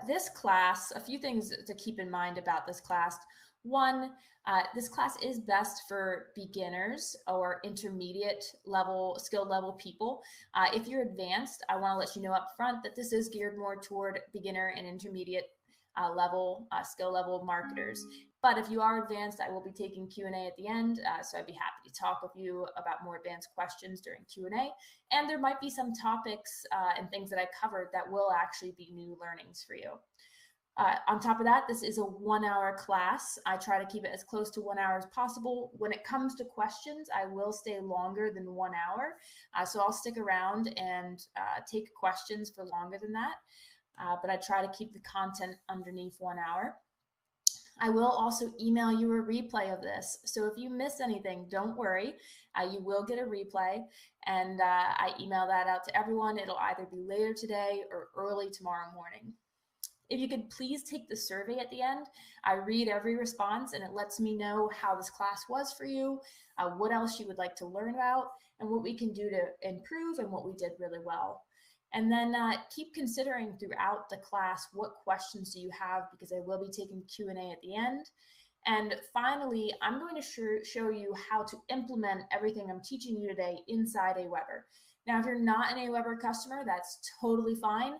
This class, a few things to keep in mind about this class. One, this class is best for beginners or intermediate level, skill level people. If you're advanced, I want to let you know up front that this is geared more toward beginner and intermediate level, skill level marketers. But if you are advanced, I will be taking Q&A at the end, so I'd be happy to talk with you about more advanced questions during Q&A. And there might be some topics and things that I covered that will actually be new learnings for you. On top of that, this is a 1-hour class. I try to keep it as close to 1 hour as possible. When it comes to questions, I will stay longer than 1 hour. So I'll stick around and take questions for longer than that. But I try to keep the content underneath 1 hour. I will also email you a replay of this. So if you miss anything, don't worry. You will get a replay. And I email that out to everyone. It'll either be later today or early tomorrow morning. If you could please take the survey at the end. I read every response and it lets me know how this class was for you, what else you would like to learn about, and what we can do to improve and what we did really well. And then keep considering throughout the class, what questions do you have, because I will be taking Q&A at the end. And finally, I'm going to show you how to implement everything I'm teaching you today inside Aweber. Now, if you're not an Aweber customer, that's totally fine.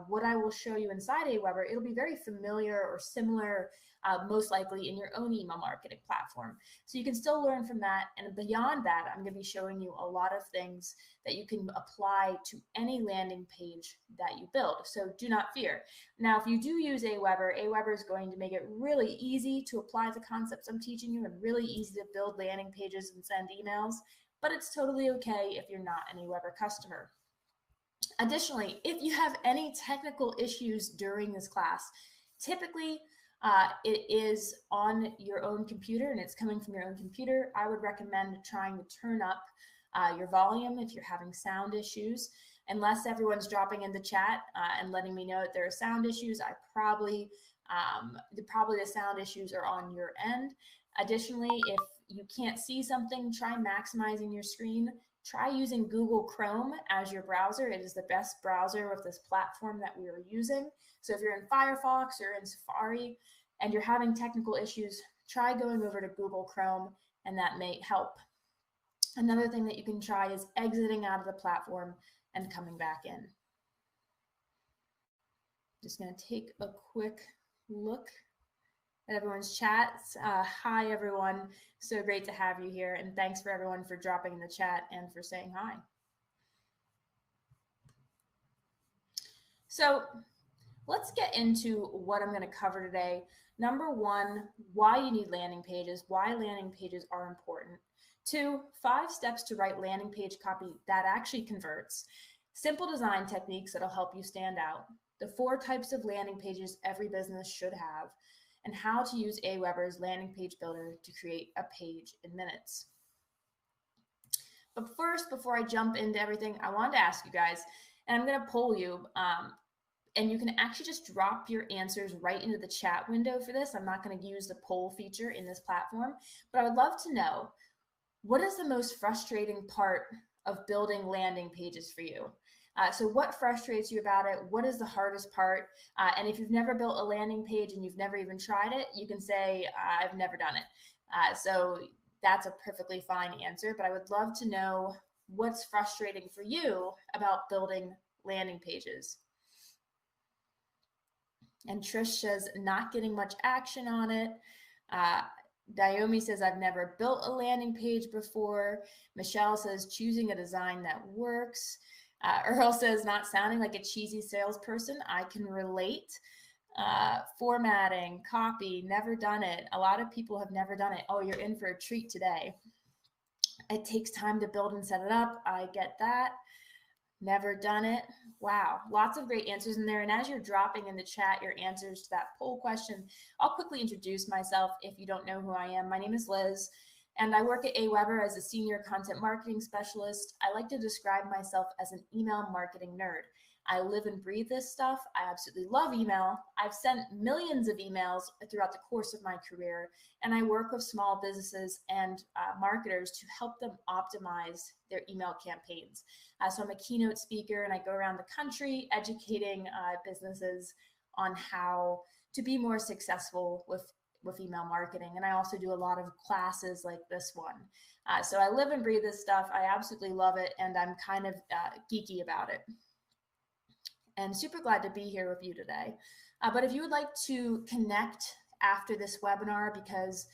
What I will show you inside Aweber, it'll be very familiar or similar, most likely in your own email marketing platform. So you can still learn from that. And beyond that, I'm going to be showing you a lot of things that you can apply to any landing page that you build. So do not fear. Now, if you do use Aweber is going to make it really easy to apply the concepts I'm teaching you and really easy to build landing pages and send emails. But it's totally okay if you're not an Aweber customer. Additionally, if you have any technical issues during this class, typically it is on your own computer and it's coming from your own computer. I would recommend trying to turn up your volume if you're having sound issues. Unless everyone's dropping in the chat and letting me know that there are sound issues, probably the sound issues are on your end. Additionally, if you can't see something, try maximizing your screen. Try using Google Chrome as your browser. It is the best browser of this platform that we are using. So if you're in Firefox or in Safari and you're having technical issues, try going over to Google Chrome and that may help. Another thing that you can try is exiting out of the platform and coming back in. Just going to take a quick look at everyone's chats. Hi, everyone. So great to have you here. And thanks for everyone for dropping in the chat and for saying hi. So let's get into what I'm going to cover today. Number one, why you need landing pages, why landing pages are important. 2, 5 steps to write landing page copy that actually converts. Simple design techniques that'll help you stand out. The 4 types of landing pages every business should have, and how to use Aweber's landing page builder to create a page in minutes. But first, before I jump into everything, I wanted to ask you guys, and I'm going to poll you, and you can actually just drop your answers right into the chat window for this. I'm not going to use the poll feature in this platform, but I would love to know, what is the most frustrating part of building landing pages for you? So what frustrates you about it? What is the hardest part? And if you've never built a landing page and you've never even tried it, you can say, I've never done it. So that's a perfectly fine answer, but I would love to know what's frustrating for you about building landing pages. And Trish says, not getting much action on it. Naomi says, I've never built a landing page before. Michelle says, choosing a design that works. Earl says, not sounding like a cheesy salesperson. I can relate. Formatting, copy, never done it. A lot of people have never done it. Oh, you're in for a treat today. It takes time to build and set it up. I get that. Never done it. Wow, lots of great answers in there. And as you're dropping in the chat your answers to that poll question, I'll quickly introduce myself if you don't know who I am. My name is Liz, and I work at Aweber as a senior content marketing specialist. I like to describe myself as an email marketing nerd. I live and breathe this stuff. I absolutely love email. I've sent millions of emails throughout the course of my career, and I work with small businesses and marketers to help them optimize their email campaigns. So I'm a keynote speaker, and I go around the country educating businesses on how to be more successful with email marketing. And I also do a lot of classes like this one. So I live and breathe this stuff. I absolutely love it, and I'm kind of geeky about it. And super glad to be here with you today. But if you would like to connect after this webinar because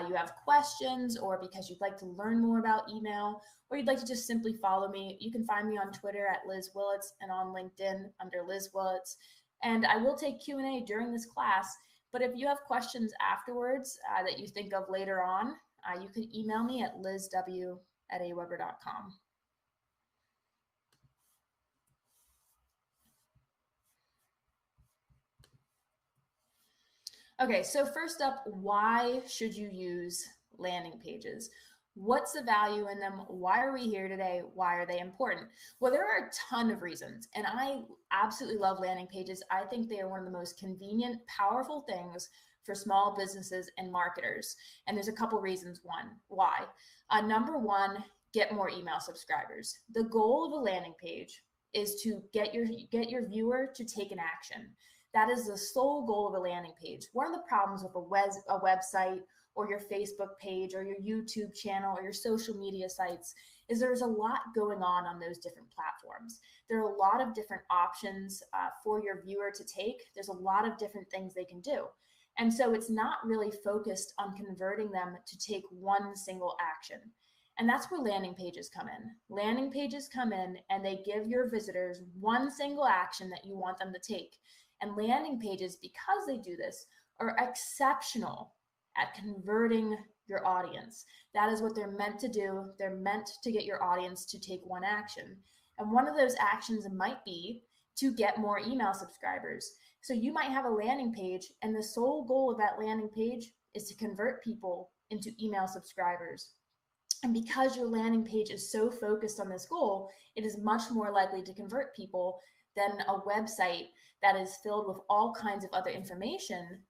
you have questions, or because you'd like to learn more about email, or you'd like to just simply follow me, you can find me on Twitter at Liz Willits and on LinkedIn under Liz Willits. And I will take Q&A during this class, but if you have questions afterwards that you think of later on, you can email me at lizw@aweber.com. Okay, so first up, why should you use landing pages? What's the value in them? Why are we here today? Why are they important? Well, there are a ton of reasons, and I absolutely love landing pages. I think they are one of the most convenient, powerful things for small businesses and marketers. And there's a couple reasons. Why? Number one, get more email subscribers. The goal of a landing page is to get your viewer to take an action. That is the sole goal of a landing page. One of the problems with a website or your Facebook page or your YouTube channel or your social media sites is there's a lot going on those different platforms. There are a lot of different options for your viewer to take. There's a lot of different things they can do. And so it's not really focused on converting them to take one single action. And that's where landing pages come in. Landing pages come in and they give your visitors one single action that you want them to take. And landing pages, because they do this, are exceptional at converting your audience. That is what they're meant to do. They're meant to get your audience to take one action. And one of those actions might be to get more email subscribers. So you might have a landing page, and the sole goal of that landing page is to convert people into email subscribers. And because your landing page is so focused on this goal, it is much more likely to convert people than a website that is filled with all kinds of other information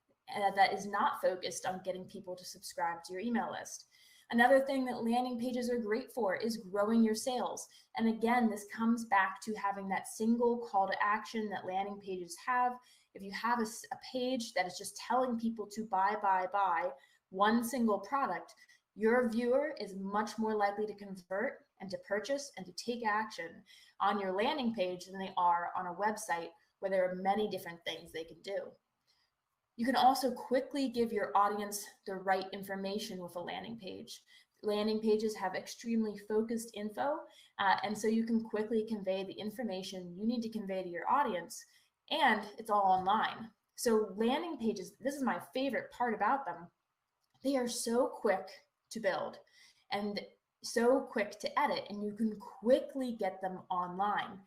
that is not focused on getting people to subscribe to your email list. Another thing that landing pages are great for is growing your sales. And again, this comes back to having that single call to action that landing pages have. If you have a page that is just telling people to buy one single product, your viewer is much more likely to convert and to purchase and to take action on your landing page than they are on a website where there are many different things they can do. You can also quickly give your audience the right information with a landing page. Landing pages have extremely focused info, and so you can quickly convey the information you need to convey to your audience, and it's all online. So landing pages, this is my favorite part about them. They are so quick to build and so quick to edit, and you can quickly get them online.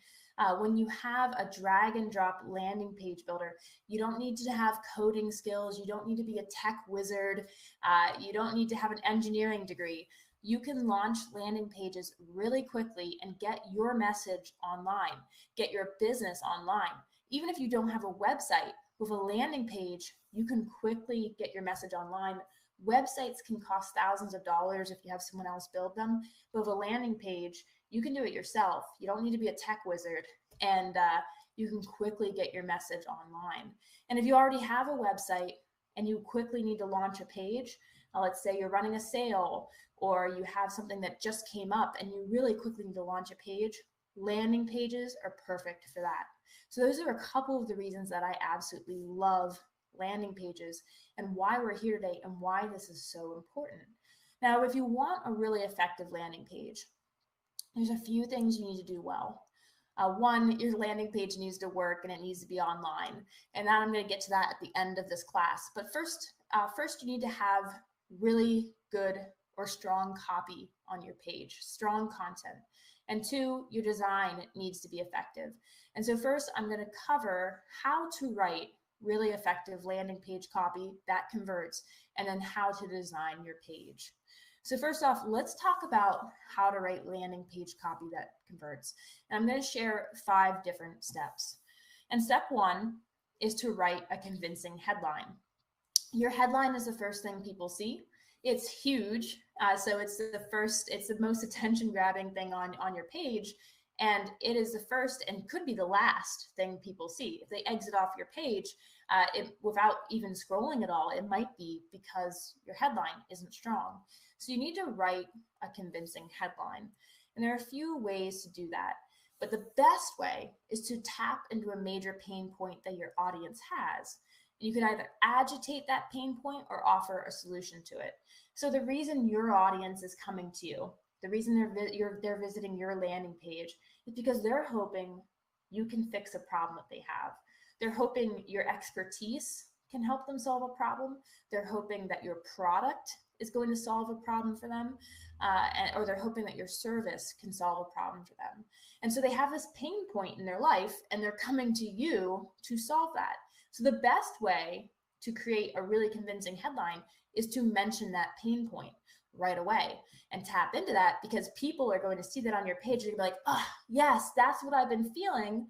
When you have a drag and drop landing page builder, you don't need to have coding skills. You don't need to be a tech wizard. You don't need to have an engineering degree. You can launch landing pages really quickly and get your message online, get your business online. Even if you don't have a website, with a landing page, you can quickly get your message online. Websites can cost thousands of dollars if you have someone else build them, but with a landing page, you can do it yourself. You don't need to be a tech wizard, and you can quickly get your message online. And if you already have a website and you quickly need to launch a page, let's say you're running a sale or you have something that just came up and you really quickly need to launch a page, landing pages are perfect for that. So those are a couple of the reasons that I absolutely love landing pages and why we're here today and why this is so important. Now, if you want a really effective landing page, there's a few things you need to do well. One, your landing page needs to work and it needs to be online. And that I'm going to get to that at the end of this class. But first you need to have really good or strong copy on your page, strong content. And two, your design needs to be effective. And so first, I'm going to cover how to write really effective landing page copy that converts, and then how to design your page. So first off, let's talk about how to write landing page copy that converts. And I'm going to share 5 different steps. And step 1 is to write a convincing headline. Your headline is the first thing people see. It's huge, so it's the most attention-grabbing thing on your page, And it is the first and could be the last thing people see. If they exit off your page without even scrolling at all, it might be because your headline isn't strong. So you need to write a convincing headline. And there are a few ways to do that. But the best way is to tap into a major pain point that your audience has. And you can either agitate that pain point or offer a solution to it. So the reason your audience is coming to you, the reason they're visiting your landing page is because they're hoping you can fix a problem that they have. They're hoping your expertise can help them solve a problem. They're hoping that your product is going to solve a problem for them, or they're hoping that your service can solve a problem for them. And so they have this pain point in their life, and they're coming to you to solve that. So the best way to create a really convincing headline is to mention that pain point right away and tap into that, because people are going to see that on your page. They're going to be like, oh, yes, that's what I've been feeling.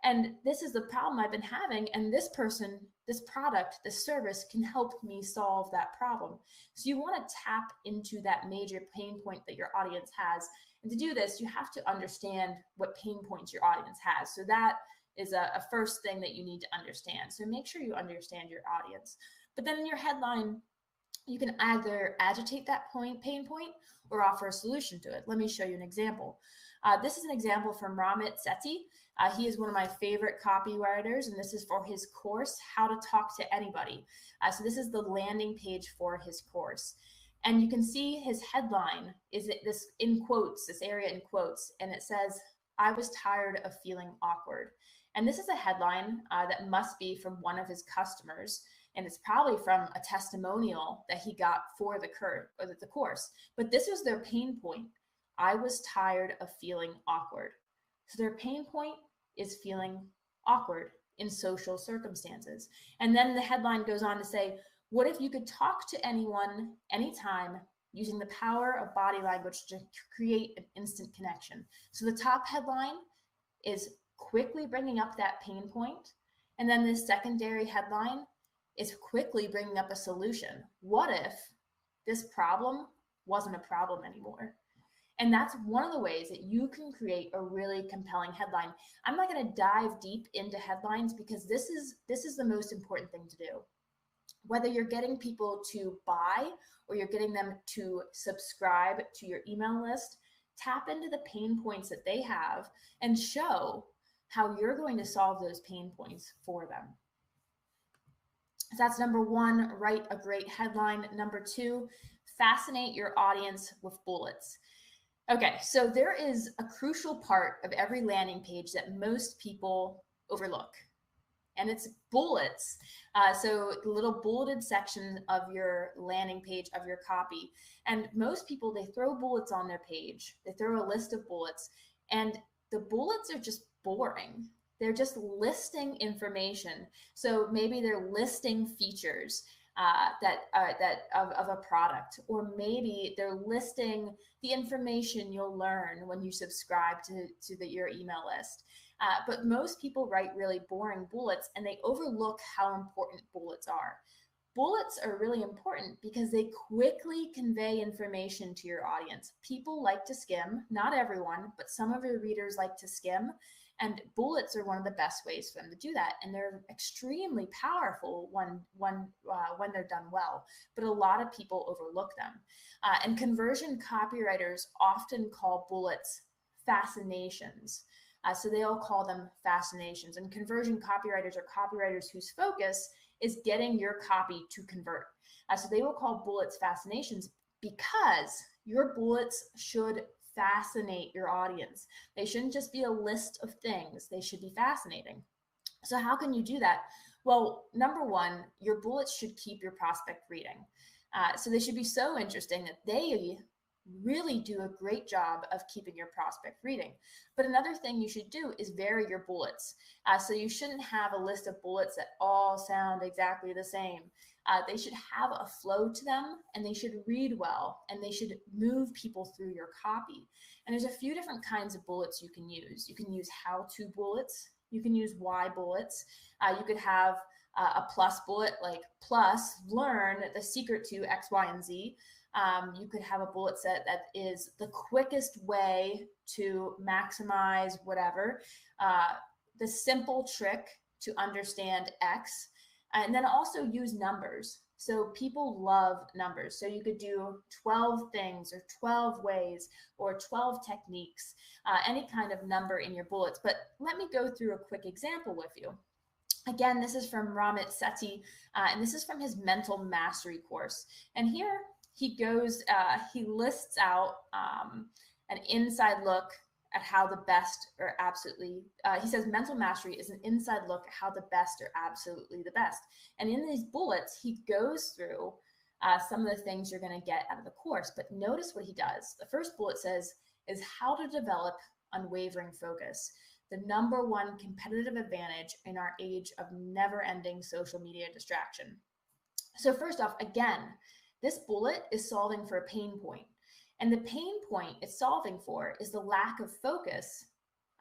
And this is the problem I've been having. And this person, this product, this service can help me solve that problem. So you want to tap into that major pain point that your audience has. And to do this, you have to understand what pain points your audience has. So that is a first thing that you need to understand. So make sure you understand your audience. But then in your headline, you can either agitate that pain point or offer a solution to it. Let me show you an example. This is an example from Ramit Sethi. He is one of my favorite copywriters, and this is for his course, How to Talk to Anybody. So this is the landing page for his course. And you can see his headline is this in quotes, this area in quotes, and it says, I was tired of feeling awkward. And this is a headline that must be from one of his customers, and it's probably from a testimonial that he got for the course. But this was their pain point. I was tired of feeling awkward. So their pain point is feeling awkward in social circumstances. And then the headline goes on to say, what if you could talk to anyone, anytime, using the power of body language to create an instant connection? So the top headline is quickly bringing up that pain point. And then this secondary headline is quickly bringing up a solution. What if this problem wasn't a problem anymore? And that's one of the ways that you can create a really compelling headline. I'm not going to dive deep into headlines because this is the most important thing to do. Whether you're getting people to buy or you're getting them to subscribe to your email list, tap into the pain points that they have and show how you're going to solve those pain points for them. So that's number one, write a great headline. Number two, fascinate your audience with bullets. Okay, so there is a crucial part of every landing page that most people overlook, and it's bullets. So the little bulleted section of your landing page of your copy. And most people, they throw bullets on their page. They throw a list of bullets, and the bullets are just boring. They're just listing information. So maybe they're listing features of a product, or maybe they're listing the information you'll learn when you subscribe to your email list. But most people write really boring bullets, and they overlook how important bullets are. Bullets are really important because they quickly convey information to your audience. People like to skim, not everyone, but some of your readers like to skim. And bullets are one of the best ways for them to do that. And they're extremely powerful when they're done well. But a lot of people overlook them. And conversion copywriters often call bullets fascinations. So they'll call them fascinations. And conversion copywriters are copywriters whose focus is getting your copy to convert. So they will call bullets fascinations because your bullets should fascinate your audience. They shouldn't just be a list of things. They should be fascinating. So how can you do that? Well, number one, your bullets should keep your prospect reading. So they should be so interesting that they really do a great job of keeping your prospect reading. But another thing you should do is vary your bullets. So you shouldn't have a list of bullets that all sound exactly the same. They should have a flow to them, and they should read well, and they should move people through your copy. And there's a few different kinds of bullets you can use. You can use how-to bullets. You can use why bullets. You could have a plus bullet, like plus, learn the secret to X, Y, and Z. You could have a bullet set that is the quickest way to maximize whatever, the simple trick to understand X, and then also use numbers. So people love numbers. So you could do 12 things or 12 ways or 12 techniques, any kind of number in your bullets. But let me go through a quick example with you. Again, this is from Ramit Sethi, and this is from his mental mastery course. And here he goes, he lists out an inside look at how the best are absolutely, he says mental mastery is an inside look at how the best are absolutely the best. And in these bullets, he goes through some of the things you're going to get out of the course. But notice what he does. The first bullet says is how to develop unwavering focus, the number one competitive advantage in our age of never-ending social media distraction. So first off, again, this bullet is solving for a pain point. And the pain point it's solving for is the lack of focus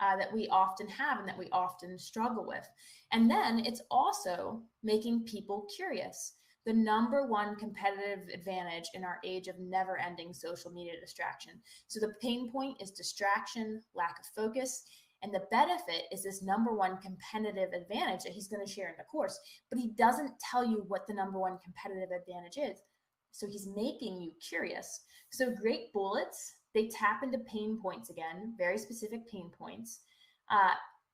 that we often have and that we often struggle with. And then it's also making people curious. The number one competitive advantage in our age of never-ending social media distraction. So the pain point is distraction, lack of focus, and the benefit is this number one competitive advantage that he's going to share in the course. But he doesn't tell you what the number one competitive advantage is. So he's making you curious. So great bullets, they tap into pain points again, very specific pain points.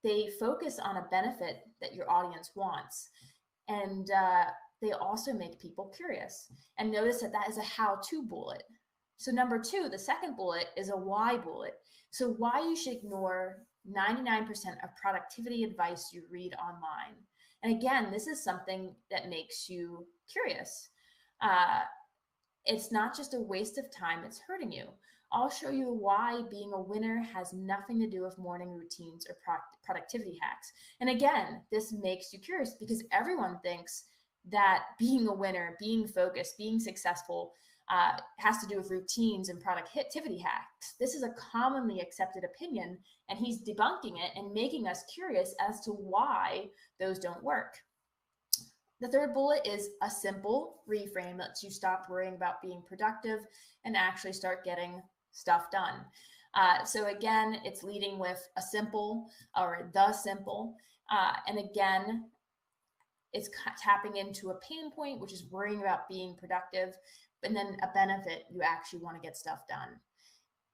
They focus on a benefit that your audience wants. And they also make people curious. And notice that that is a how-to bullet. So number two, the second bullet is a why bullet. So why you should ignore 99% of productivity advice you read online. And again, this is something that makes you curious. It's not just a waste of time, it's hurting you. I'll show you why being a winner has nothing to do with morning routines or productivity hacks. And again, this makes you curious because everyone thinks that being a winner, being focused, being successful has to do with routines and productivity hacks. This is a commonly accepted opinion, and he's debunking it and making us curious as to why those don't work. The third bullet is a simple reframe that lets you stop worrying about being productive and actually start getting stuff done. So again, it's leading with a simple or the simple. And again, it's tapping into a pain point, which is worrying about being productive, and then a benefit, you actually want to get stuff done.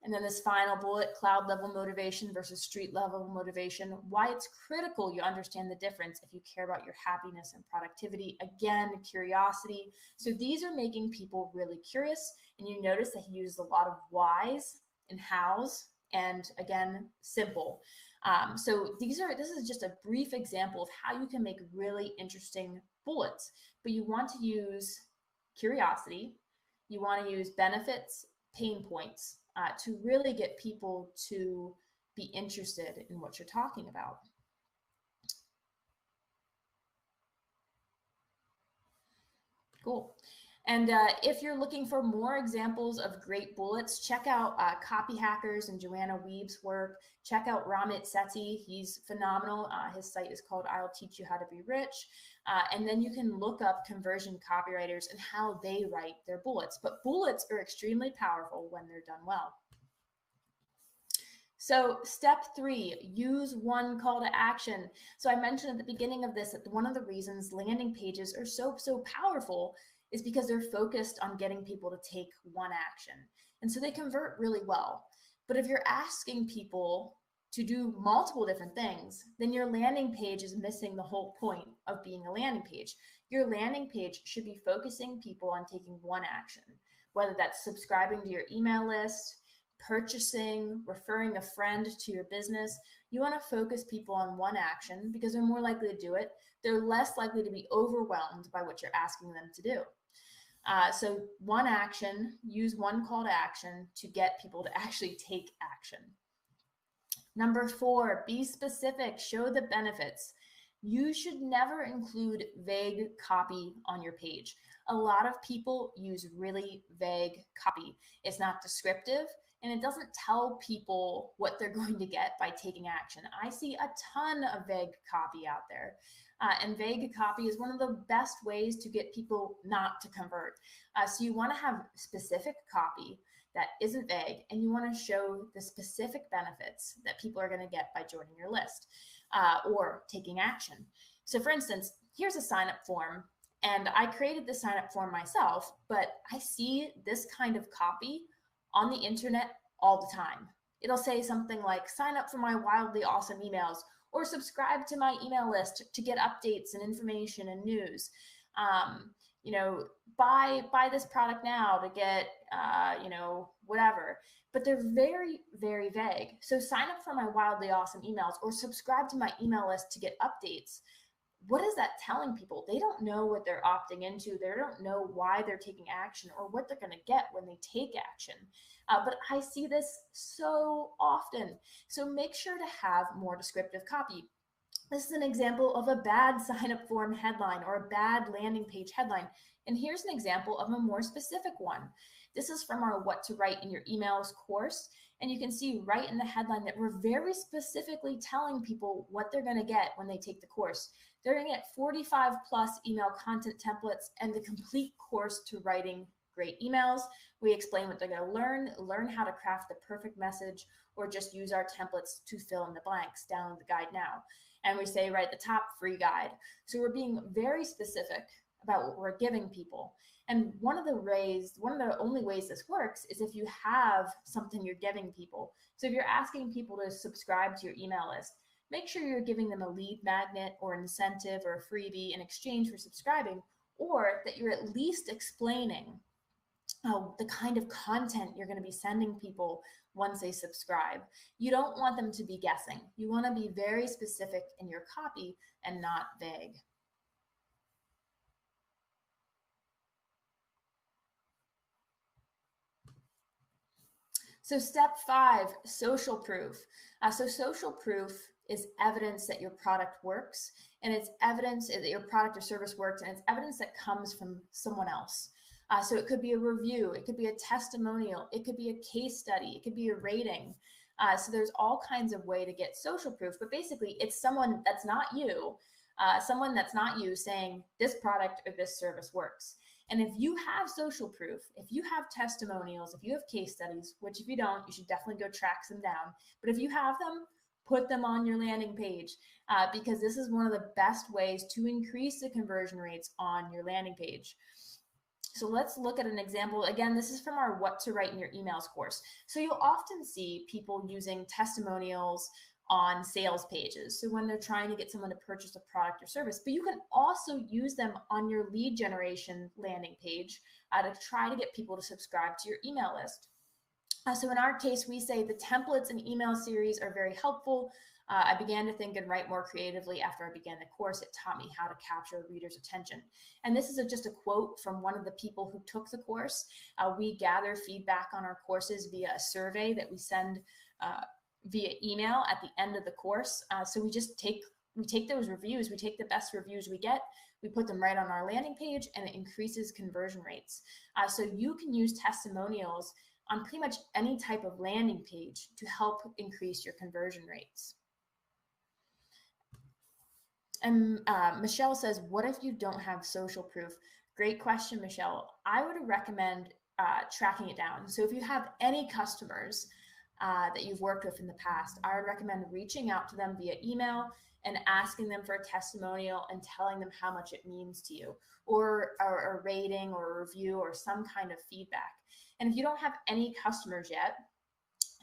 And then this final bullet, cloud level motivation versus street level motivation, why it's critical you understand the difference if you care about your happiness and productivity. Again, curiosity. So these are making people really curious. And you notice that he uses a lot of whys and hows, and again, simple. So this is just a brief example of how you can make really interesting bullets, but you want to use curiosity, you want to use benefits, pain points, to really get people to be interested in what you're talking about. Cool. And if you're looking for more examples of great bullets, check out Copy Hackers and Joanna Weeb's work. Check out Ramit Sethi. He's phenomenal. His site is called I'll Teach You How to Be Rich. And then you can look up conversion copywriters and how they write their bullets. But bullets are extremely powerful when they're done well. So step 3, use one call to action. So I mentioned at the beginning of this that one of the reasons landing pages are so powerful is because they're focused on getting people to take one action. And so they convert really well. But if you're asking people to do multiple different things, then your landing page is missing the whole point of being a landing page. Your landing page should be focusing people on taking one action, whether that's subscribing to your email list, purchasing, referring a friend to your business. You want to focus people on one action because they're more likely to do it. They're less likely to be overwhelmed by what you're asking them to do. So one action, use one call to action to get people to actually take action. Number 4, be specific, show the benefits. You should never include vague copy on your page. A lot of people use really vague copy. It's not descriptive, and it doesn't tell people what they're going to get by taking action. I see a ton of vague copy out there. And vague copy is one of the best ways to get people not to convert. So you want to have specific copy that isn't vague, and you want to show the specific benefits that people are going to get by joining your list or taking action. So for instance, here's a sign-up form, and I created the sign-up form myself, but I see this kind of copy on the internet all the time. It'll say something like, sign up for my wildly awesome emails, or subscribe to my email list to get updates and information and news. You know, buy this product now to get, you know, whatever. But they're very, very vague. So sign up for my wildly awesome emails or subscribe to my email list to get updates. What is that telling people? They don't know what they're opting into. They don't know why they're taking action or what they're going to get when they take action. But I see this so often. So make sure to have more descriptive copy. This is an example of a bad sign-up form headline or a bad landing page headline. And here's an example of a more specific one. This is from our What to Write in Your Emails course. And you can see right in the headline that we're very specifically telling people what they're going to get when they take the course. They're going to get 45 plus email content templates and the complete course to writing great emails. We explain what they're going to learn how to craft the perfect message, or just use our templates to fill in the blanks. Download the guide now. And we say right at the top, free guide. So we're being very specific about what we're giving people. And one of the only ways this works is if you have something you're giving people. So if you're asking people to subscribe to your email list, make sure you're giving them a lead magnet or incentive or a freebie in exchange for subscribing, or that you're at least explaining the kind of content you're going to be sending people once they subscribe. You don't want them to be guessing. You want to be very specific in your copy and not vague. So step 5, social proof. So social proof is evidence that your product works, and it's evidence that your product or service works, and it's evidence that comes from someone else. So it could be a review, it could be a testimonial, it could be a case study, it could be a rating. So there's all kinds of way to get social proof, but basically it's someone that's not you, saying this product or this service works. And if you have social proof, if you have testimonials, if you have case studies, which if you don't, you should definitely go track them down. But if you have them, put them on your landing page because this is one of the best ways to increase the conversion rates on your landing page. So let's look at an example. Again, this is from our What to Write in Your Emails course. So you'll often see people using testimonials on sales pages. So when they're trying to get someone to purchase a product or service, but you can also use them on your lead generation landing page to try to get people to subscribe to your email list. So in our case, we say the templates and email series are very helpful. I began to think and write more creatively after I began the course. It taught me how to capture a reader's attention. And this is just a quote from one of the people who took the course. We gather feedback on our courses via a survey that we send via email at the end of the course. So we take those reviews, we take the best reviews we get, we put them right on our landing page, and it increases conversion rates. So you can use testimonials on pretty much any type of landing page to help increase your conversion rates. And Michelle says, what if you don't have social proof? Great question, Michelle. I would recommend tracking it down. So if you have any customers that you've worked with in the past, I would recommend reaching out to them via email and asking them for a testimonial and telling them how much it means to you, or a rating or a review or some kind of feedback. And if you don't have any customers yet,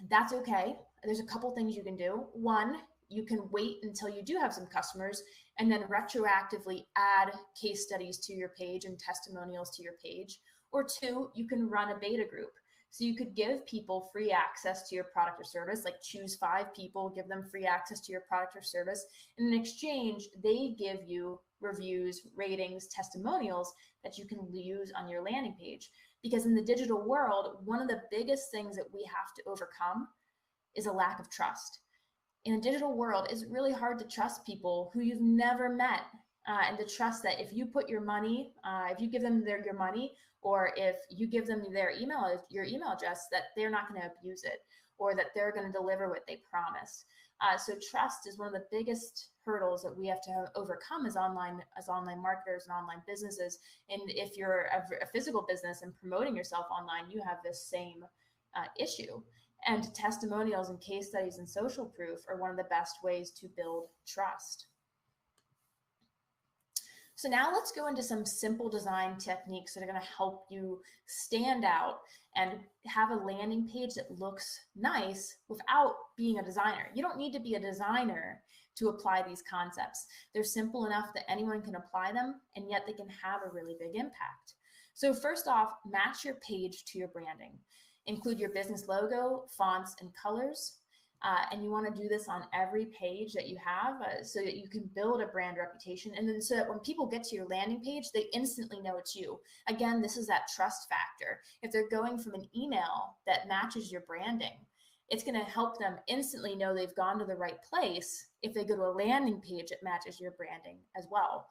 that's okay. There's a couple things you can do. One, you can wait until you do have some customers and then retroactively add case studies to your page and testimonials to your page. Or two, you can run a beta group. So you could give people free access to your product or service, like choose 5 people, give them free access to your product or service. And in exchange, they give you reviews, ratings, testimonials that you can use on your landing page. Because in the digital world, one of the biggest things that we have to overcome is a lack of trust. In a digital world, it's really hard to trust people who you've never met, and to trust that if you put your money, if you give them your money, or if you give them your email address, that they're not going to abuse it, or that they're going to deliver what they promise. So trust is one of the biggest hurdles that we have to overcome as online marketers and online businesses. And if you're a physical business and promoting yourself online, you have this same issue. And testimonials and case studies and social proof are one of the best ways to build trust. So now let's go into some simple design techniques that are going to help you stand out and have a landing page that looks nice without being a designer. You don't need to be a designer to apply these concepts. They're simple enough that anyone can apply them, and yet they can have a really big impact. So first off, match your page to your branding. Include your business logo, fonts, and colors. And you want to do this on every page that you have so that you can build a brand reputation. And then so that when people get to your landing page, they instantly know it's you. Again, this is that trust factor. If they're going from an email that matches your branding, it's going to help them instantly know they've gone to the right place if they go to a landing page that matches your branding as well.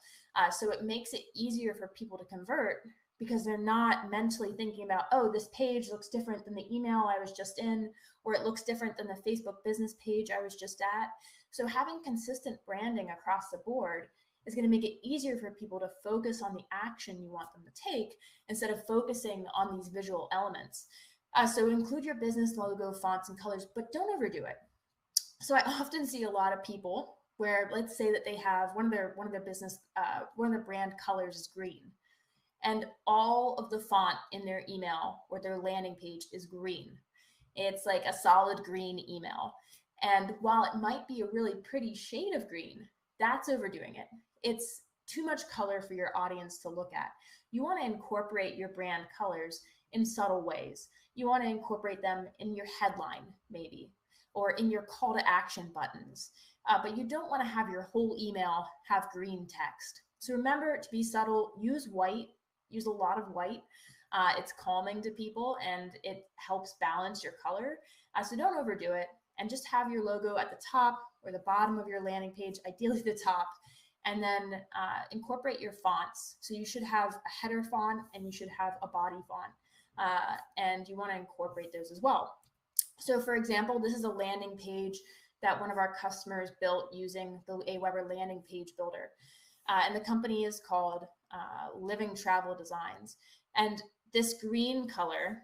So it makes it easier for people to convert because they're not mentally thinking about, oh, this page looks different than the email I was just in, or it looks different than the Facebook business page I was just at. So having consistent branding across the board is going to make it easier for people to focus on the action you want them to take instead of focusing on these visual elements. So include your business logo, fonts, and colors, but don't overdo it. So I often see a lot of people where, let's say that they have one of their brand colors is green, and all of the font in their email or their landing page is green. It's like a solid green email. And while it might be a really pretty shade of green, that's overdoing it. It's too much color for your audience to look at. You want to incorporate your brand colors in subtle ways. You want to incorporate them in your headline, maybe, or in your call to action buttons. But you don't want to have your whole email have green text. So remember to be subtle, use white, use a lot of white. It's calming to people and it helps balance your color. So don't overdo it, and just have your logo at the top or the bottom of your landing page, ideally the top, and then incorporate your fonts. So you should have a header font and you should have a body font, and you want to incorporate those as well. So for example, this is a landing page that one of our customers built using the Aweber landing page builder. And the company is called Living Travel Designs. And this green color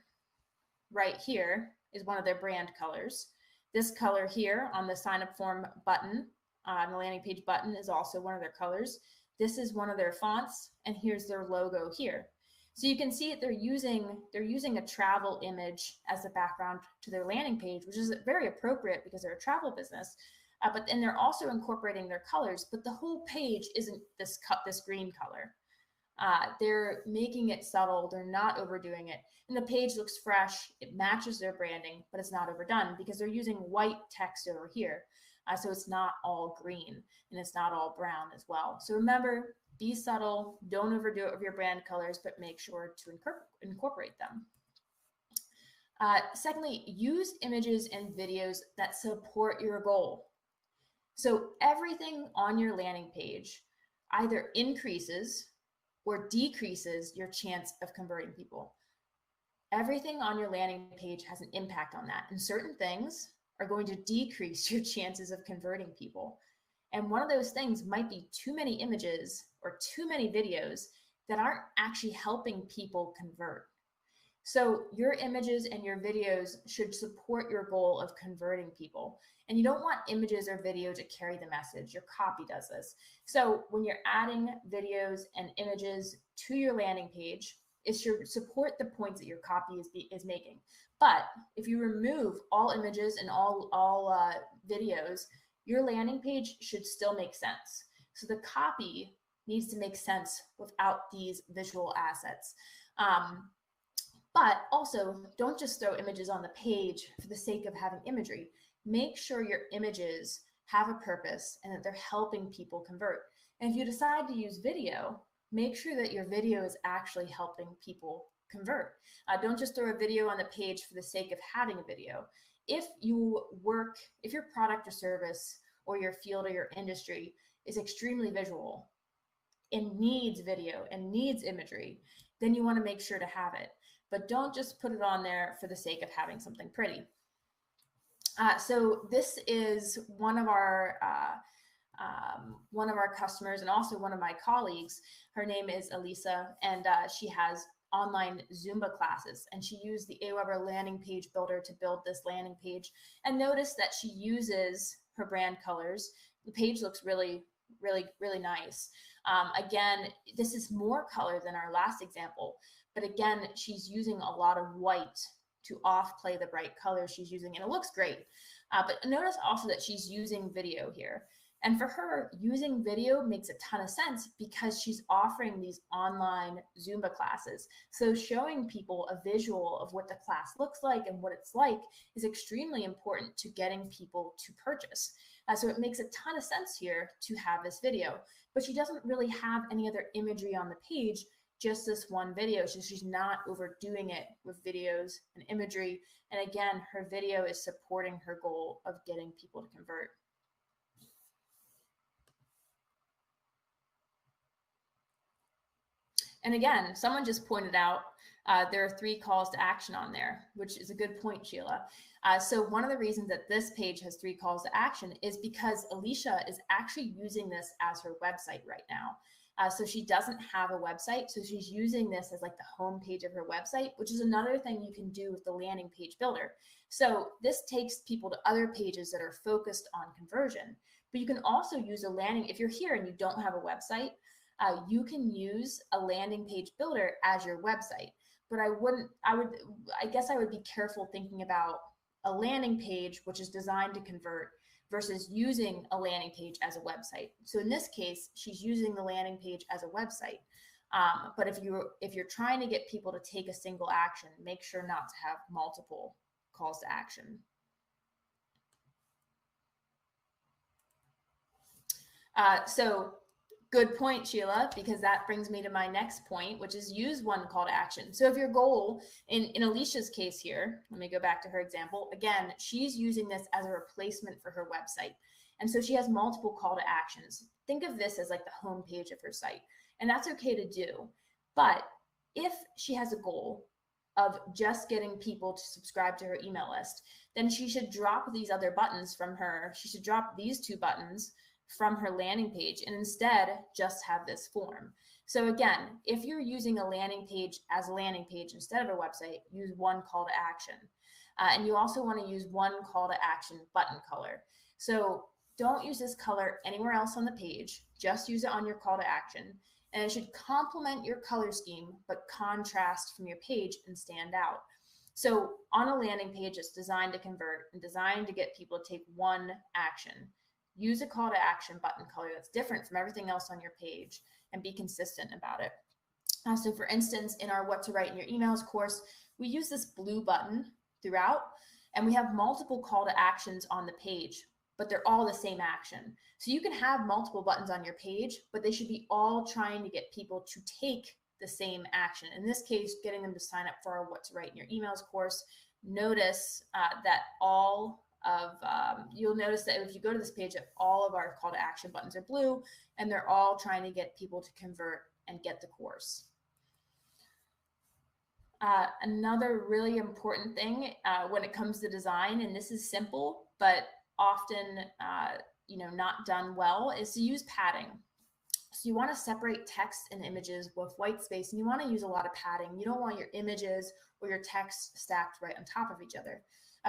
right here is one of their brand colors. This color here on the sign up form button, on the landing page button, is also one of their colors. This is one of their fonts, and here's their logo here. So you can see that they're using a travel image as the background to their landing page, which is very appropriate because they're a travel business. But then they're also incorporating their colors, but the whole page isn't this green color. They're making it subtle. They're not overdoing it. And the page looks fresh. It matches their branding, but it's not overdone because they're using white text over here. So it's not all green and it's not all brown as well. So remember, be subtle. Don't overdo it with your brand colors, but make sure to incorporate them. Secondly, use images and videos that support your goal. So everything on your landing page either increases or decreases your chance of converting people. Everything on your landing page has an impact on that. And certain things are going to decrease your chances of converting people. And one of those things might be too many images or too many videos that aren't actually helping people convert. So your images and your videos should support your goal of converting people. And you don't want images or video to carry the message. Your copy does this. So when you're adding videos and images to your landing page, it should support the points that your copy is making. But if you remove all images and all videos, your landing page should still make sense. So the copy needs to make sense without these visual assets. But also, don't just throw images on the page for the sake of having imagery. Make sure your images have a purpose and that they're helping people convert. And if you decide to use video, make sure that your video is actually helping people convert. Don't just throw a video on the page for the sake of having a video. If your product or service or your field or your industry is extremely visual and needs video and needs imagery, then you want to make sure to have it. But don't just put it on there for the sake of having something pretty. So this is one of our customers and also one of my colleagues. Her name is Elisa, and she has online Zumba classes, and she used the Aweber landing page builder to build this landing page. And notice that she uses her brand colors. The page looks really, really nice. Again, this is more color than our last example, but again, she's using a lot of white to off play the bright colors she's using, and it looks great. But notice also that she's using video here. And for her, using video makes a ton of sense because she's offering these online Zumba classes. So showing people a visual of what the class looks like and what it's like is extremely important to getting people to purchase. So it makes a ton of sense here to have this video, but she doesn't really have any other imagery on the page, just this one video. So she's not overdoing it with videos and imagery. And again, her video is supporting her goal of getting people to convert. And again, someone just pointed out there are 3 calls to action on there, which is a good point, Sheila. So one of the reasons that this page has 3 calls to action is because Alicia is actually using this as her website right now. So she doesn't have a website, so she's using this as like the home page of her website, which is another thing you can do with the landing page builder. So this takes people to other pages that are focused on conversion. But you can also use a landing, if you're here and you don't have a website, you can use a landing page builder as your website. But I guess I would be careful thinking about a landing page, which is designed to convert, versus using a landing page as a website. So in this case, she's using the landing page as a website. But if you're trying to get people to take a single action, make sure not to have multiple calls to action. So good point, Sheila, because that brings me to my next point, which is use one call to action. So if your goal, in Alicia's case here, let me go back to her example. Again, she's using this as a replacement for her website. And so she has multiple call to actions. Think of this as like the home page of her site. And that's okay to do. But if she has a goal of just getting people to subscribe to her email list, then she should drop these other buttons from her. She should drop these 2 buttons from her landing page and instead just have this form. So again, if you're using a landing page as a landing page instead of a website, use one call to action. And you also want to use one call to action button color. So don't use this color anywhere else on the page, just use it on your call to action. And it should complement your color scheme, but contrast from your page and stand out. So on a landing page, it's designed to convert and designed to get people to take one action. Use a call to action button color that's different from everything else on your page and be consistent about it. So for instance, in our What to Write in Your Emails course, we use this blue button throughout, and we have multiple call to actions on the page, but they're all the same action. So you can have multiple buttons on your page, but they should be all trying to get people to take the same action. In this case, getting them to sign up for our What to Write in Your Emails course. Notice that you'll notice that if you go to this page, that all of our call to action buttons are blue, and they're all trying to get people to convert and get the course. Another really important thing when it comes to design, and this is simple, but often not done well, is to use padding. So you want to separate text and images with white space, and you want to use a lot of padding. You don't want your images or your text stacked right on top of each other.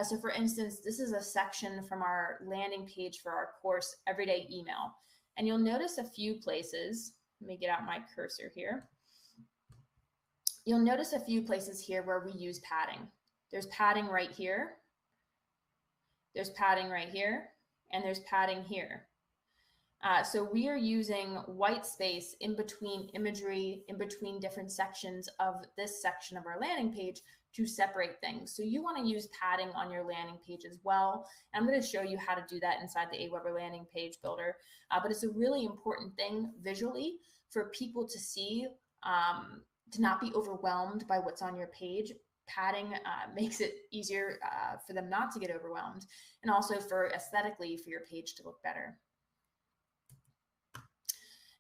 So for instance, this is a section from our landing page for our course, Everyday Email. And you'll notice a few places, let me get out my cursor here. You'll notice a few places here where we use padding. There's padding right here. There's padding right here. And there's padding here. So we are using white space in between imagery, in between different sections of this section of our landing page to separate things. So you want to use padding on your landing page as well. And I'm going to show you how to do that inside the Aweber landing page builder. But it's a really important thing visually for people to see, to not be overwhelmed by what's on your page. Padding makes it easier for them not to get overwhelmed, and also for aesthetically for your page to look better.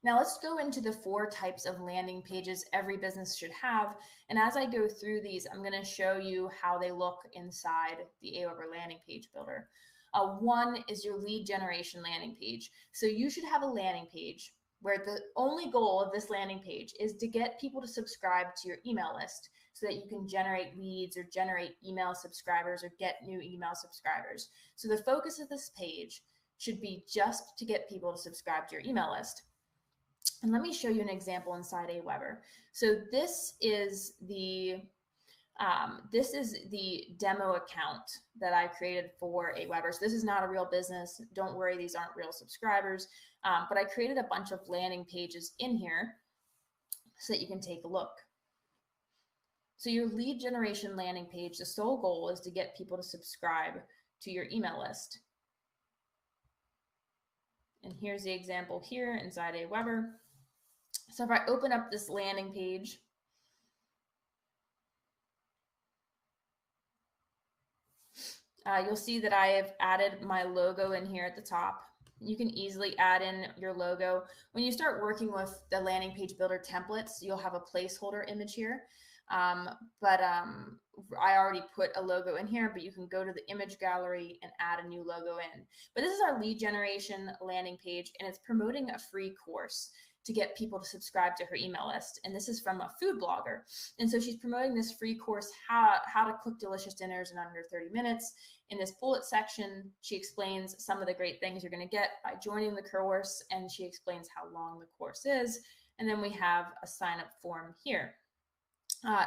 Now let's go into the 4 types of landing pages every business should have. And as I go through these, I'm going to show you how they look inside the Aweber landing page builder. One is your lead generation landing page. So you should have a landing page where the only goal of this landing page is to get people to subscribe to your email list so that you can generate leads or generate email subscribers or get new email subscribers. So the focus of this page should be just to get people to subscribe to your email list. And let me show you an example inside Aweber. So this is the demo account that I created for Aweber. So this is not a real business. Don't worry, these aren't real subscribers. But I created a bunch of landing pages in here so that you can take a look. So your lead generation landing page, the sole goal is to get people to subscribe to your email list. And here's the example here inside Aweber. So if I open up this landing page, you'll see that I have added my logo in here at the top. You can easily add in your logo. When you start working with the landing page builder templates, you'll have a placeholder image here. I already put a logo in here, but you can go to the image gallery and add a new logo in. But this is our lead generation landing page, and it's promoting a free course to get people to subscribe to her email list. And this is from a food blogger. And so she's promoting this free course, how to cook delicious dinners in under 30 minutes. In this bullet section, she explains some of the great things you're going to get by joining the course, and she explains how long the course is. And then we have a sign up form here.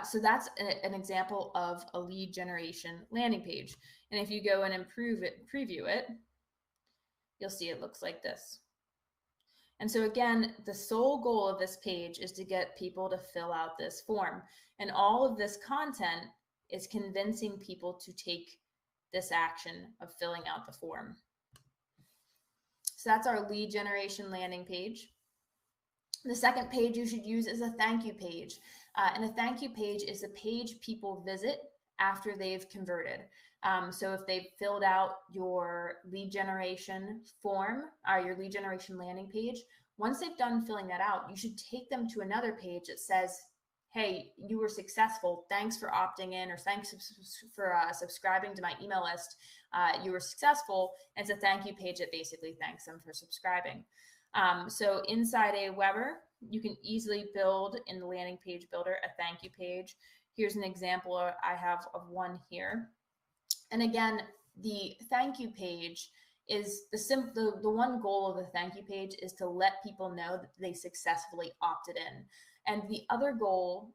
So that's an example of a lead generation landing page. And if you go and preview it, you'll see it looks like this. And so again, the sole goal of this page is to get people to fill out this form. And all of this content is convincing people to take this action of filling out the form. So that's our lead generation landing page. The second page you should use is a thank you page. And a thank you page is the page people visit after they've converted. So if they've filled out your lead generation form or your lead generation landing page, once they've done filling that out, you should take them to another page that says, hey, you were successful. Thanks for opting in, or thanks for subscribing to my email list. You were successful. And it's a thank you page that basically thanks them for subscribing. So inside Aweber, you can easily build in the landing page builder a thank you page. Here's an example I have of one here. And again, the thank you page is the one goal of the thank you page is to let people know that they successfully opted in. And the other goal,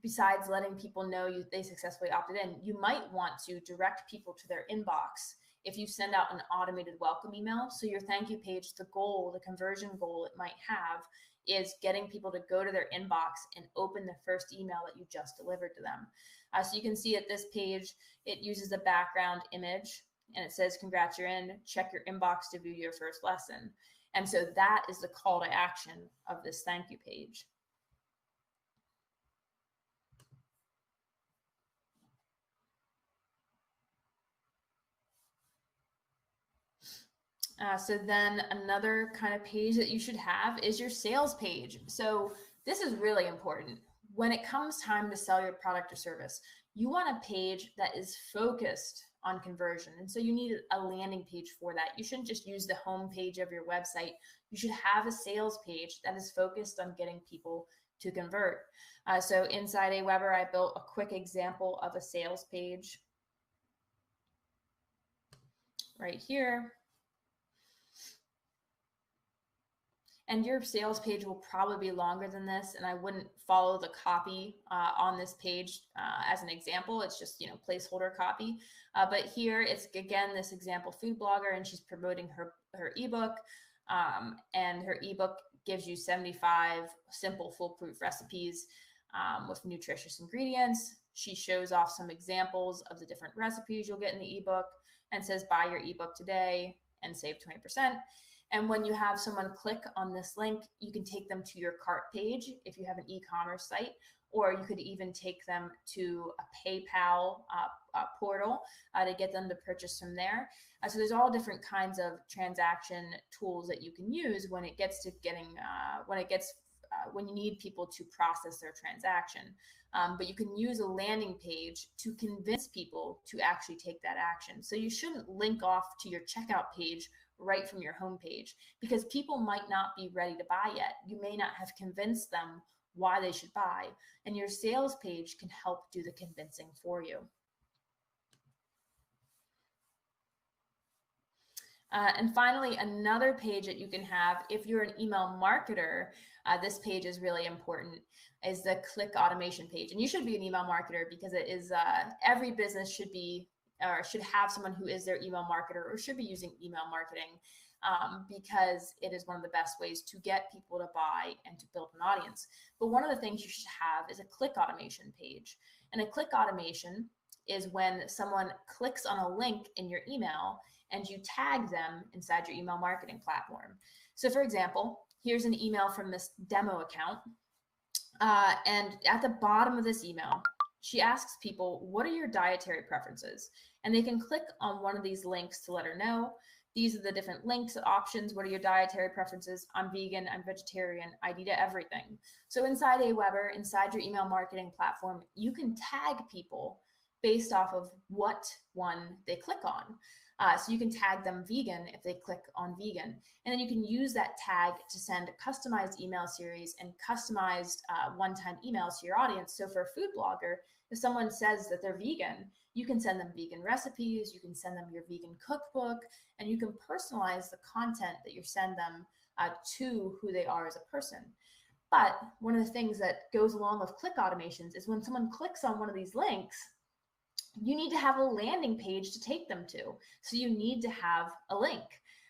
besides letting people know they successfully opted in, you might want to direct people to their inbox if you send out an automated welcome email. So your thank you page, the goal, the conversion goal it might have is getting people to go to their inbox and open the first email that you just delivered to them. So you can see at this page, it uses a background image and it says, congrats, you're in, check your inbox to view your first lesson. And so that is the call to action of this thank you page. So then another kind of page that you should have is your sales page. So this is really important. When it comes time to sell your product or service, you want a page that is focused on conversion. And so you need a landing page for that. You shouldn't just use the home page of your website. You should have a sales page that is focused on getting people to convert. So inside Aweber, I built a quick example of a sales page right here. And your sales page will probably be longer than this, and I wouldn't follow the copy on this page as an example. It's just, placeholder copy. But here it's, again, this example food blogger, and she's promoting her ebook. And her ebook gives you 75 simple foolproof recipes with nutritious ingredients. She shows off some examples of the different recipes you'll get in the ebook and says, buy your ebook today and save 20%. And when you have someone click on this link, you can take them to your cart page if you have an e-commerce site, or you could even take them to a PayPal portal to get them to purchase from there. So there's all different kinds of transaction tools that you can use when it gets to when you need people to process their transaction. But you can use a landing page to convince people to actually take that action. So you shouldn't link off to your checkout page right from your homepage, because people might not be ready to buy yet. You may not have convinced them why they should buy, and your sales page can help do the convincing for you. And finally, another page that you can have if you're an email marketer, this page is really important, is the click automation page. And you should be an email marketer, because it is every business should be or should have someone who is their email marketer or should be using email marketing, because it is one of the best ways to get people to buy and to build an audience. But one of the things you should have is a click automation page. And a click automation is when someone clicks on a link in your email and you tag them inside your email marketing platform. So for example, here's an email from this demo account. And at the bottom of this email, she asks people, what are your dietary preferences? And they can click on one of these links to let her know. These are the different links, options. What are your dietary preferences? I'm vegan, I'm vegetarian, I eat everything. So inside Aweber, inside your email marketing platform, you can tag people based off of what one they click on. So you can tag them vegan if they click on vegan. And then you can use that tag to send customized email series and customized one-time emails to your audience. So for a food blogger, if someone says that they're vegan, you can send them vegan recipes, you can send them your vegan cookbook, and you can personalize the content that you send them to who they are as a person. But one of the things that goes along with click automations is when someone clicks on one of these links, you need to have a landing page to take them to. So you need to have a link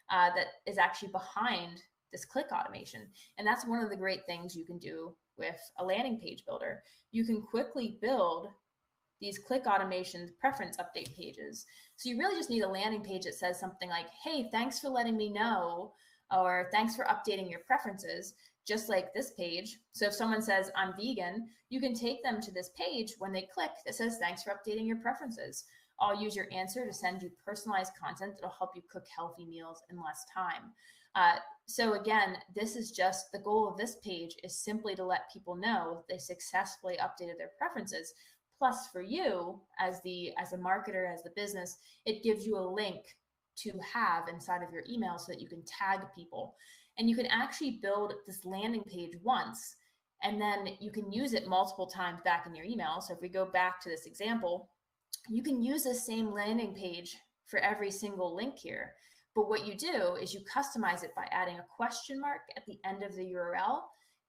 that is actually behind this click automation. And that's one of the great things you can do with a landing page builder. You can quickly build these click automation preference update pages. So you really just need a landing page that says something like, hey, thanks for letting me know, or thanks for updating your preferences, just like this page. So if someone says, I'm vegan, you can take them to this page when they click that says, thanks for updating your preferences. I'll use your answer to send you personalized content that'll help you cook healthy meals in less time. So again, this is just the goal of this page is simply to let people know they successfully updated their preferences. Plus for you as a marketer, as the business, it gives you a link to have inside of your email so that you can tag people. And you can actually build this landing page once, and then you can use it multiple times back in your email. So if we go back to this example, you can use the same landing page for every single link here. But what you do is you customize it by adding a question mark at the end of the URL,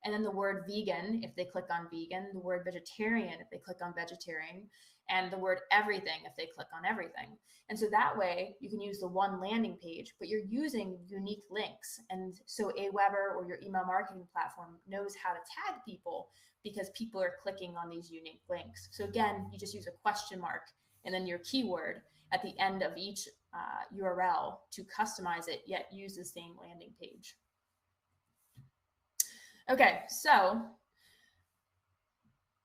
and then the word vegan if they click on vegan, the word vegetarian if they click on vegetarian, and the word everything if they click on everything. And so that way you can use the one landing page, but you're using unique links. And so Aweber or your email marketing platform knows how to tag people because people are clicking on these unique links. So again, you just use a question mark and then your keyword at the end of each URL to customize it, yet use the same landing page. Okay, so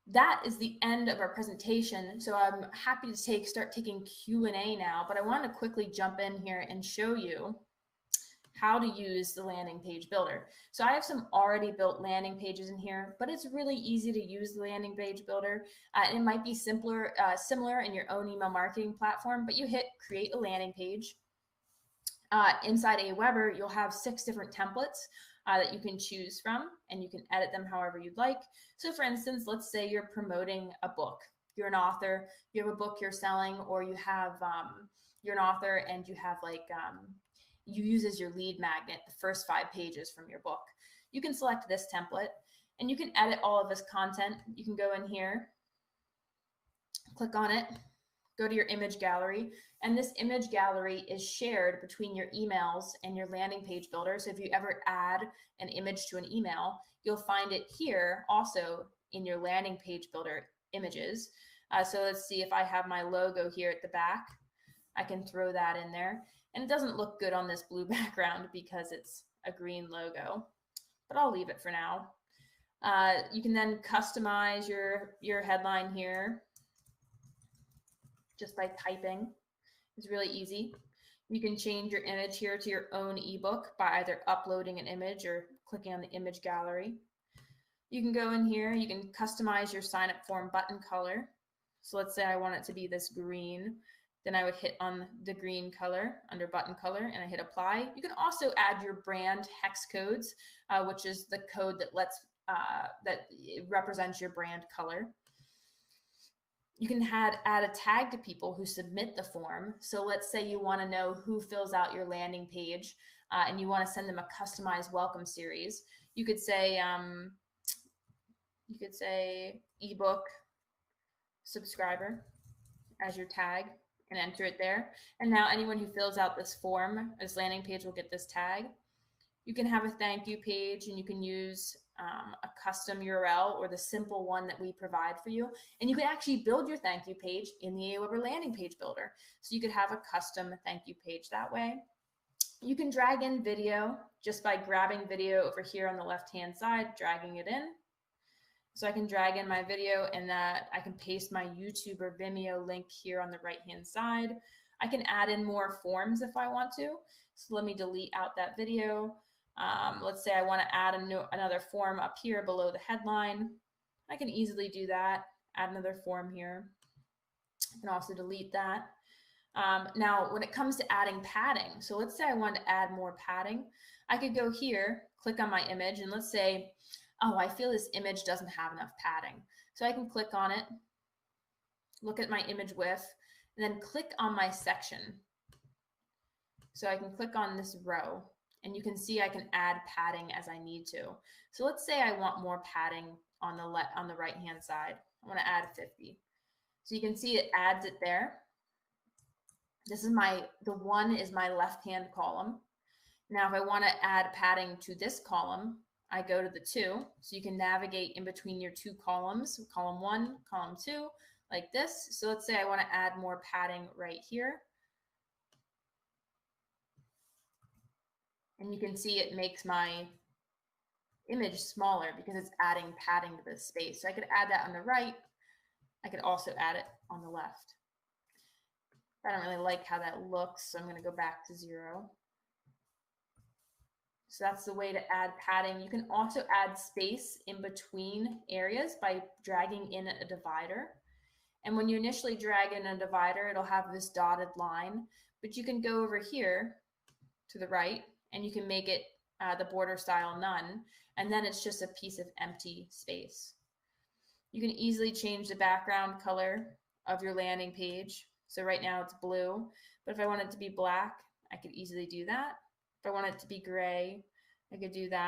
that is the end of our presentation. So I'm happy to start taking Q&A now, but I want to quickly jump in here and show you how to use the landing page builder. So I have some already built landing pages in here, but it's really easy to use the landing page builder. It might be similar in your own email marketing platform, but you hit create a landing page. Inside Aweber, you'll have 6 different templates that you can choose from, and you can edit them however you'd like. So for instance, let's say you're promoting a book. You're an author, you have a book you're selling, or you have, you're an author and you have you use as your lead magnet the first 5 pages from your book. You can select this template and you can edit all of this content. You can go in here, click on it, go to your image gallery, and this image gallery is shared between your emails and your landing page builder. So if you ever add an image to an email, you'll find it here also in your landing page builder images. So let's see if I have my logo here at the back, I can throw that in there. And it doesn't look good on this blue background because it's a green logo, but I'll leave it for now. You can then customize your headline here just by typing. It's really easy. You can change your image here to your own ebook by either uploading an image or clicking on the image gallery. You can go in here, you can customize your sign up form button color. So let's say I want it to be this green. Then I would hit on the green color under button color and I hit apply. You can also add your brand hex codes, which is the code that that represents your brand color. You can add a tag to people who submit the form. So let's say you want to know who fills out your landing page and you want to send them a customized welcome series. You could say ebook subscriber as your tag and enter it there. And now anyone who fills out this form, this landing page, will get this tag. You can have a thank you page and you can use a custom URL or the simple one that we provide for you. And you can actually build your thank you page in the Aweber landing page builder. So you could have a custom thank you page that way. You can drag in video just by grabbing video over here on the left-hand side, dragging it in. So I can drag in my video and that I can paste my YouTube or Vimeo link here on the right-hand side. I can add in more forms if I want to. So let me delete out that video. Let's say I want to add another form up here below the headline. I can easily do that, add another form here. I can also delete that. Now, when it comes to adding padding, so let's say I want to add more padding, I could go here, click on my image, and let's say, oh, I feel this image doesn't have enough padding. So I can click on it, look at my image width, and then click on my section. So I can click on this row, and you can see I can add padding as I need to. So let's say I want more padding on the right-hand side. I want to add 50. So you can see it adds it there. This is the one is my left-hand column. Now, if I want to add padding to this column, I go to the 2. So you can navigate in between your 2 columns, column 1, column 2, like this. So let's say I want to add more padding right here. And you can see it makes my image smaller because it's adding padding to the space. So I could add that on the right. I could also add it on the left. I don't really like how that looks, so I'm going to go back to 0. So that's the way to add padding. You can also add space in between areas by dragging in a divider. And when you initially drag in a divider, it'll have this dotted line, but you can go over here to the right and you can make it the border style none, and then it's just a piece of empty space. You can easily change the background color of your landing page. So right now it's blue, but if I want it to be black, I could easily do that. If I want it to be gray, I could do that.